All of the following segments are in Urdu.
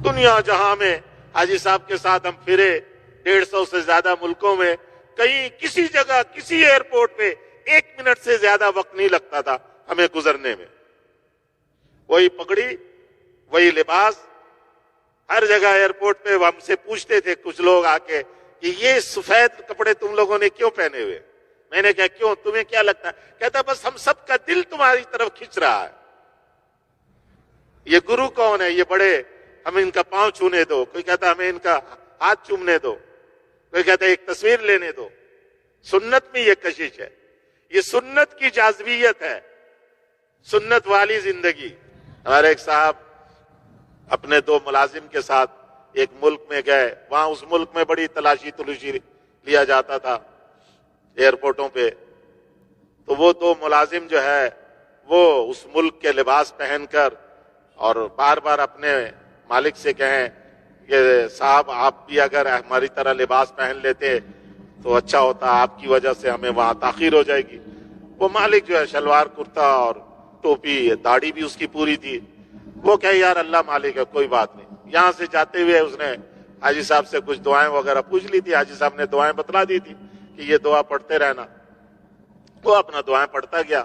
دنیا جہاں میں حاجی صاحب کے ساتھ ہم پھرے 150 سے زیادہ ملکوں میں، کہیں کسی جگہ کسی ایئرپورٹ پہ 1 منٹ سے زیادہ وقت نہیں لگتا تھا ہمیں گزرنے میں. وہی پگڑی، وہی لباس، ہر جگہ ایئرپورٹ پہ ہم سے پوچھتے تھے کچھ لوگ آ کے کہ یہ سفید کپڑے تم لوگوں نے کیوں پہنے ہوئے؟ میں نے کہا کیوں، تمہیں کیا لگتا ہے؟ کہتا بس ہم سب کا دل تمہاری طرف کھنچ رہا ہے. یہ گرو کون ہے؟ یہ بڑے، ہمیں ان کا پاؤں چھونے دو، کوئی کہتا ہمیں ان کا ہاتھ چومنے دو، کوئی کہتا ہے ایک تصویر لینے دو. سنت میں یہ کشش ہے، یہ سنت کی جاذبیت ہے، سنت والی زندگی. ہمارے ایک صاحب اپنے 2 ملازم کے ساتھ ایک ملک میں گئے، وہاں اس ملک میں بڑی تلاشی لیا جاتا تھا ایئرپورٹوں پہ. تو وہ 2 ملازم جو ہے وہ اس ملک کے لباس پہن کر اور بار بار اپنے مالک سے کہیں کہ صاحب آپ بھی اگر ہماری طرح لباس پہن لیتے تو اچھا ہوتا، آپ کی وجہ سے ہمیں وہاں تاخیر ہو جائے گی. وہ مالک جو ہے شلوار کرتا اور ٹوپی، داڑھی بھی اس کی پوری تھی. وہ کہے یار اللہ مالک ہے، کوئی بات نہیں. یہاں سے جاتے ہوئے اس نے حاجی صاحب سے کچھ دعائیں وغیرہ پوچھ لی تھی. حاجی صاحب نے دعائیں بتلا دی تھی کہ یہ دعا پڑھتے رہنا. وہ اپنا دعائیں پڑھتا گیا.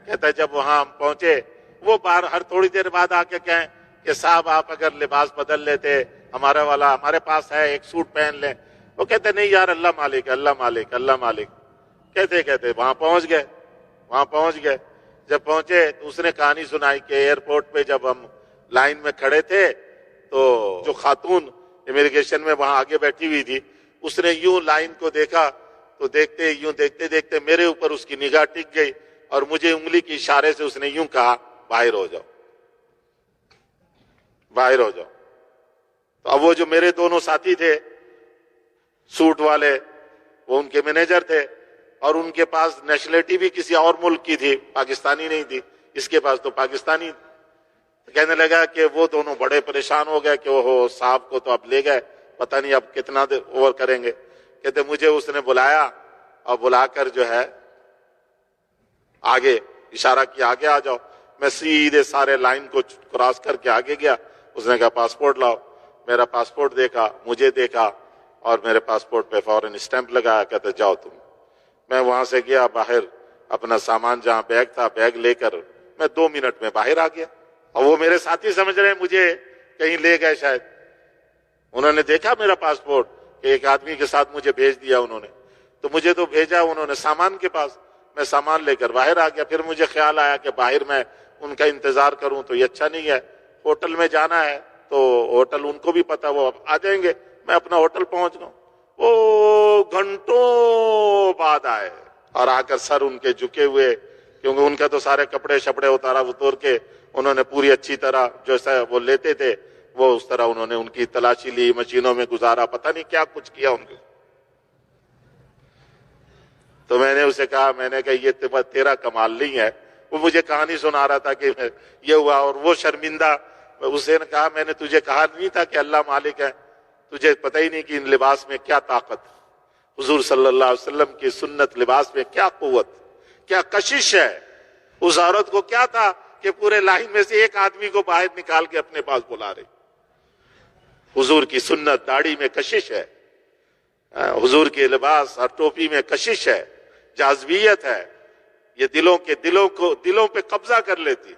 کہتا ہے جب وہاں ہم پہنچے، وہ ہر تھوڑی دیر بعد آ کے کہیں کہ صاحب آپ اگر لباس بدل لیتے، ہمارا والا ہمارے پاس ہے، ایک سوٹ پہن لیں. وہ کہتے نہیں یار اللہ مالک، اللہ مالک، اللہ مالک. کہتے وہاں پہنچ گئے. جب پہنچے تو اس نے کہانی سنائی کہ ایئرپورٹ پہ جب ہم لائن میں کھڑے تھے تو جو خاتون امیگریشن میں وہاں آگے بیٹھی ہوئی تھی، اس نے یوں لائن کو دیکھا تو دیکھتے دیکھتے میرے اوپر اس کی نگاہ ٹک گئی اور مجھے انگلی کے اشارے سے اس نے یوں کہا باہر ہو جاؤ، باہر ہو جاؤ. تو اب وہ جو میرے دونوں ساتھی تھے سوٹ والے، وہ ان کے مینیجر تھے اور ان کے پاس نیشنلٹی بھی کسی اور ملک کی تھی، پاکستانی نہیں تھی. اس کے پاس تو پاکستانی. کہنے لگا کہ وہ دونوں بڑے پریشان ہو گئے کہ وہ صاحب کو تو اب لے گئے، پتہ نہیں اب کتنا دیر اوور کریں گے. کہتے مجھے اس نے بلایا اور بلا کر جو ہے آگے اشارہ کیا آگے آ جاؤ. میں سیدھے سارے لائن کو کراس کر کے آگے گیا. اس نے کہا پاسپورٹ لاؤ. میرا پاسپورٹ دیکھا، مجھے دیکھا اور میرے پاسپورٹ پہ فوراً اسٹیمپ لگایا. کہتے جاؤ تم. میں وہاں سے گیا باہر، اپنا سامان جہاں بیگ تھا بیگ لے کر میں 2 منٹ میں باہر آ گیا. اور وہ میرے ساتھی سمجھ رہے ہیں مجھے کہیں لے گئے شاید. انہوں نے دیکھا میرا پاسپورٹ کہ ایک آدمی کے ساتھ مجھے بھیج دیا انہوں نے، تو مجھے تو بھیجا انہوں نے سامان کے پاس. میں سامان لے کر باہر آ گیا. پھر مجھے خیال آیا کہ باہر میں ان کا انتظار کروں تو یہ اچھا نہیں ہے. ہوٹل میں جانا ہے تو ہوٹل ان کو بھی پتا، وہ آ جائیں گے. میں اپنا ہوٹل پہنچ گا. وہ گھنٹوں بعد آئے اور آ کر سر ان کے جھکے ہوئے، کیونکہ ان کا تو سارے کپڑے شپڑے اتور کے انہوں نے پوری اچھی طرح جیسا وہ لیتے تھے وہ اس طرح انہوں نے ان کی تلاشی لی، مشینوں میں گزارا، پتہ نہیں کیا کچھ کیا ان کو. تو میں نے اسے کہا، میں نے کہا یہ تیرا کمال نہیں ہے. وہ مجھے کہانی سنا رہا تھا کہ یہ ہوا اور وہ شرمندہ. اسے نے کہا میں نے تجھے کہا نہیں تھا کہ اللہ مالک ہے؟ تجھے پتہ ہی نہیں کہ ان لباس میں کیا طاقت، حضور صلی اللہ علیہ وسلم کی سنت لباس میں کیا قوت، کیا کشش ہے. اس عورت کو کیا تھا کہ پورے لائن میں سے ایک آدمی کو باہر نکال کے اپنے پاس بلا رہی. حضور کی سنت داڑھی میں کشش ہے، حضور کے لباس اور ٹوپی میں کشش ہے، جاذبیت ہے. یہ دلوں پہ قبضہ کر لیتی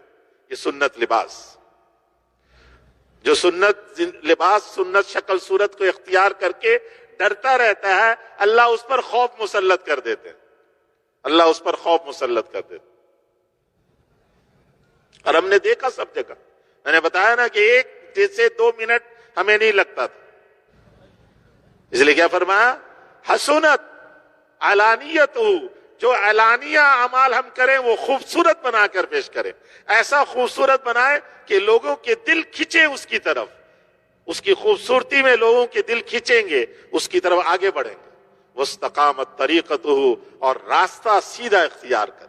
یہ سنت لباس. جو سنت لباس سنت شکل صورت کو اختیار کر کے ڈرتا رہتا ہے، اللہ اس پر خوف مسلط کر دیتے ہیں. اللہ اس پر خوف مسلط کر دیتے. اور ہم نے دیکھا سب جگہ. میں نے بتایا نا کہ 1 سے 2 منٹ ہمیں نہیں لگتا تھا. اس لیے کیا فرمایا؟ حسنت علانیت، جو علانیہ اعمال ہم کریں وہ خوبصورت بنا کر پیش کریں. ایسا خوبصورت بنائے کہ لوگوں کے دل کھنچے اس کی طرف. اس کی خوبصورتی میں لوگوں کے دل کھنچیں گے، اس کی طرف آگے بڑھیں گے. واستقامت طریقتہ، اور راستہ سیدھا اختیار کریں.